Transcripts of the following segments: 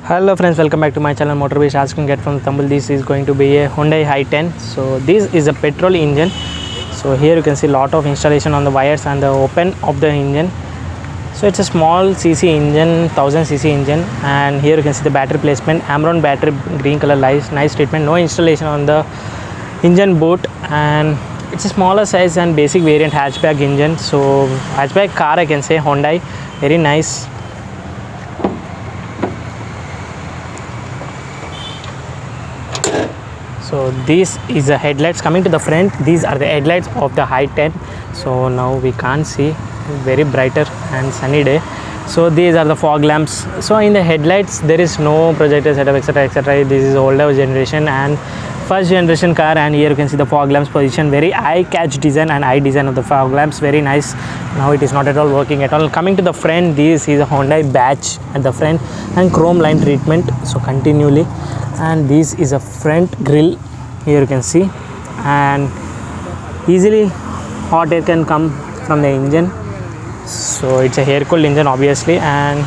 Hello friends, welcome back to my channel Motorways. As you can get from the thumbnail, this is going to be a Hyundai i10. So this is a petrol engine. So here you can see a lot of installation on the wires and the open of the engine. So it's a small cc engine, 1000cc engine, and here you can see the battery placement, Amron battery, green color lights, nice treatment, no installation on the engine boot, and it's a smaller size and basic variant hatchback engine. So hatchback car, I can say, Hyundai, very nice. So this is the headlights. Coming to the front, these are the headlights of the i10. So now we can't see, very brighter and sunny day. So these are the fog lamps. So in the headlights there is no projector setup, etc, etc. This is older generation and first generation car, and here you can see the fog lamps position, very eye catch design and eye design of the fog lamps, very nice. Now it is not at all working at all. Coming to the front, this is a Hyundai badge at the front and chrome line treatment, so continually. And this is a front grille, here you can see, and easily hot air can come from the engine. So it's a air cooled engine obviously, and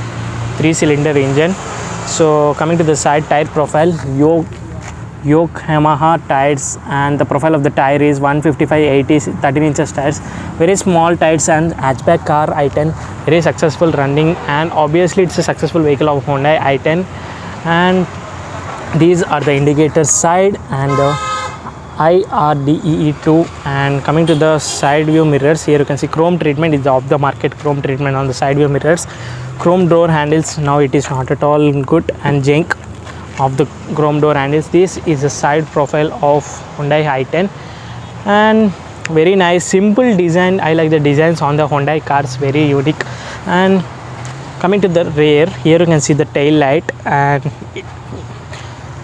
3-cylinder engine. So coming to the side, tire profile, yoke Yamaha tires, and the profile of the tire is 155/80 13 inches tires, very small tires, and hatchback car i10, very successful running, and obviously it's a successful vehicle of Hyundai i10. And these are the indicators side and the IRDEE2. And coming to the side view mirrors, here you can see chrome treatment is off the market chrome treatment on the side view mirrors. Chrome door handles, now it is not at all good, and junk of the chrome door handles. This is the side profile of Hyundai i10, and very nice simple design. I like the designs on the Hyundai cars, very unique. And coming to the rear, here you can see the tail light, and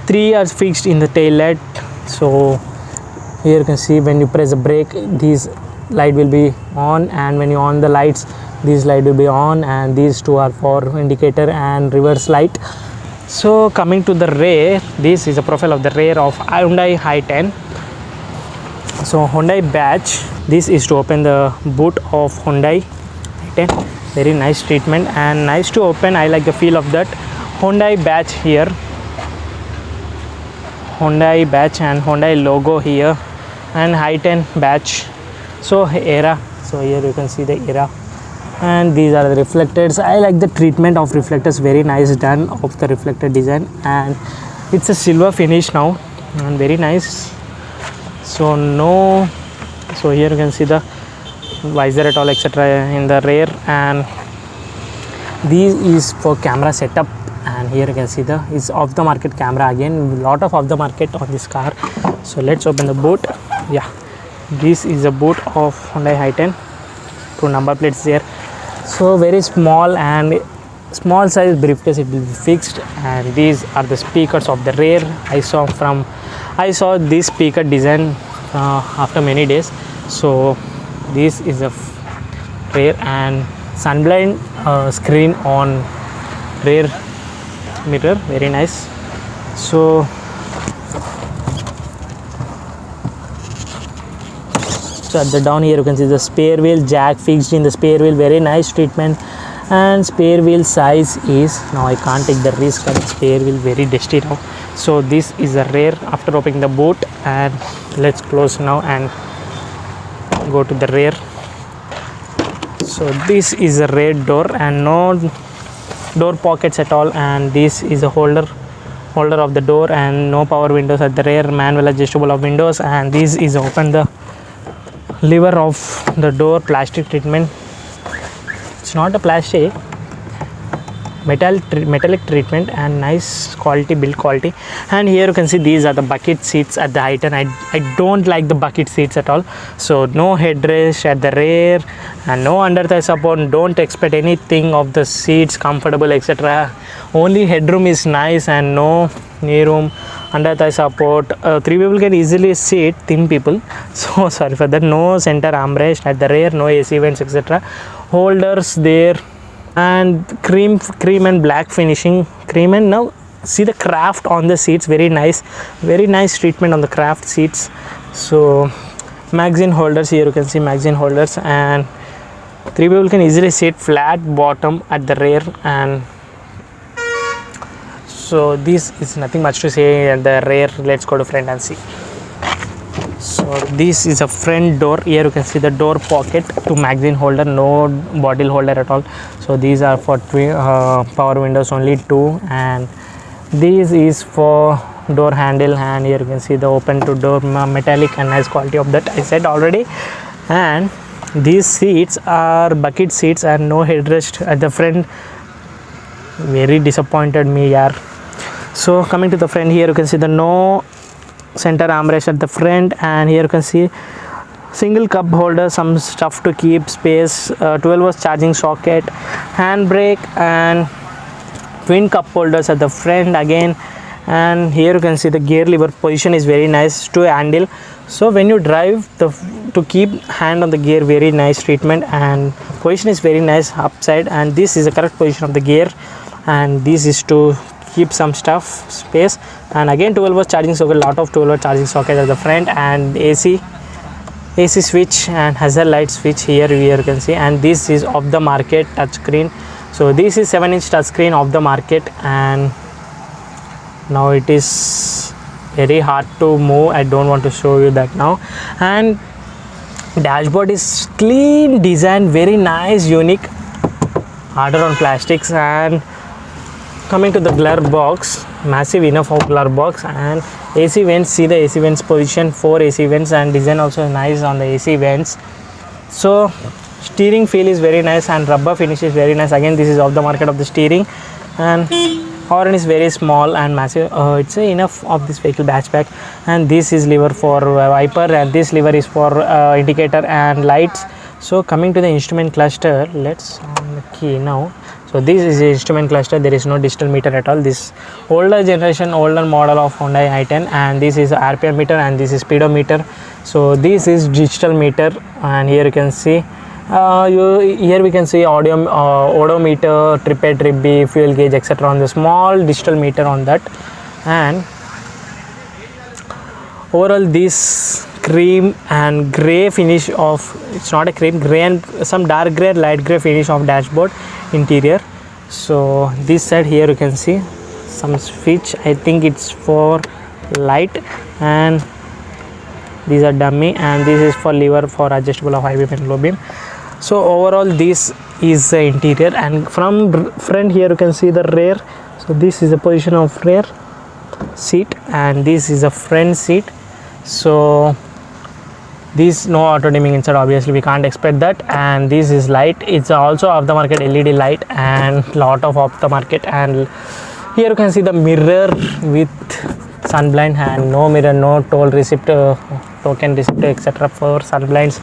3 are fixed in the tail light. So here you can see when you press the brake, these light will be on, and when you on the lights, this light will be on, and these two are for indicator and reverse light. So coming to the rear, this is a profile of the rear of Hyundai i10. So Hyundai badge, this is to open the boot of Hyundai i10, very nice treatment and nice to open. I like the feel of that Hyundai badge here, Hyundai badge and Hyundai logo here, and i10 badge. So era, so here you can see the era, and these are the reflectors. I like the treatment of reflectors, very nice done of the reflector design, and it's a silver finish now and very nice. So no, so here you can see the visor at all, etc. in the rear, and this is for camera setup. And here you can see the is off the market camera, again lot of off the market on this car. So let's open the boot. Yeah, this is the boot of Hyundai i10, 2 number plates there. So very small and small size briefcase, it will be fixed. And these are the speakers of the rear. I saw this speaker design after many days. So this is the rear, and sunblind screen on rear mirror, very nice. So at the down here you can see the spare wheel jack fixed in the spare wheel, very nice treatment. And spare wheel size is, now I can't take the risk of the spare wheel, very dusty now. So this is the rear after opening the boot, and let's close now and go to the rear. So this is the rear door, and no door pockets at all, and this is a holder of the door, and no power windows at the rear, manual adjustable of windows. And this is open the lever of the door, plastic treatment, it's not a plastic, metallic treatment, and nice quality, build quality. And here you can see these are the bucket seats at the i10. I don't like the bucket seats at all. So no headrest at the rear and no under thigh support. Don't expect anything of the seats comfortable, etc. Only headroom is nice, and no knee room, under thigh support. 3 people can easily sit, thin people, so sorry for that. No center armrest at the rear, no AC vents, etc. Holders there, and cream and black finishing, cream. And now see the craft on the seats, very nice treatment on the craft seats. So magazine holders, here you can see magazine holders, and 3 people can easily sit flat bottom at the rear. And So this is nothing much to say at the rear. Let's go to front and see. So this is a front door. Here you can see the door pocket to magazine holder, no bottle holder at all. So these are for power windows only, two, and this is for door handle, and here you can see the open to door metallic and nice quality of that I said already. And these seats are bucket seats and no headrest at the front. Very disappointed me, yaar. So coming to the front, here you can see the no center armrest at the front, and here you can see single cup holder, some stuff to keep space, 12 volts charging socket, handbrake, and twin cup holders at the front again. And here you can see the gear lever position is very nice to handle. So when you drive, to keep hand on the gear, very nice treatment, and position is very nice upside, and this is the correct position of the gear, and this is to keep some stuff space. And again 12 volts charging socket, lot of 12 volt charging socket at the front, and AC switch and hazard light switch here you can see. And this is off the market touchscreen. So this is 7-inch touchscreen off the market, and now it is very hard to move. I don't want to show you that now. And dashboard is clean design, very nice, unique, harder on plastics. And coming to the glare box, massive enough of glare box, and AC vents, see the AC vents position, 4 AC vents, and design also nice on the AC vents. So steering feel is very nice, and rubber finish is very nice. Again, this is off the market of the steering, and horn is very small and massive. It's enough of this vehicle hatchback. And this is lever for wiper, and this lever is for indicator and lights. So coming to the instrument cluster, let's on the key now. So this is the instrument cluster. There is no digital meter at all. This older generation, older model of Hyundai i10, and this is RPM meter, and this is speedometer. So this is digital meter, and here you can see here we can see audio, odometer, trip A, trip B, fuel gauge, etc. on the small digital meter on that. And overall this cream and gray finish of, it's not a cream, gray and some dark gray, light gray finish of dashboard interior. So this side here you can see some switch, I think it's for light, and these are dummy, and this is for lever for adjustable of high beam and low beam. So overall this is the interior. And from front here you can see the rear. So this is the position of rear seat, and this is a front seat. So this no auto dimming inside, obviously we can't expect that. And this is light, it's also off the market LED light, and lot of off the market. And here you can see the mirror with sunblind, and no mirror, no toll receipt, token receipt, etc. for sunblinds.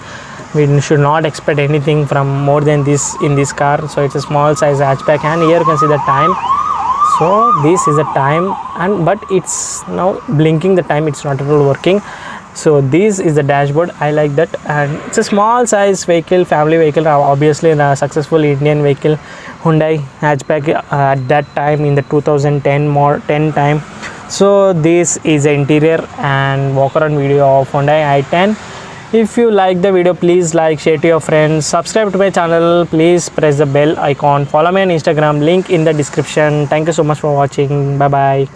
We should not expect anything from more than this in this car. So it's a small size hatchback, and here you can see the time. So this is the time, and but it's now blinking the time, it's not at all working. So this is the dashboard, I like that. And it's a small size vehicle, family vehicle, obviously a successful Indian vehicle, Hyundai hatchback at that time in the 2010 time. So this is the interior and walk around video of Hyundai i10. If you like the video, please like, share to your friends, subscribe to my channel, please press the bell icon, follow me on Instagram, link in the description. Thank you so much for watching. Bye bye.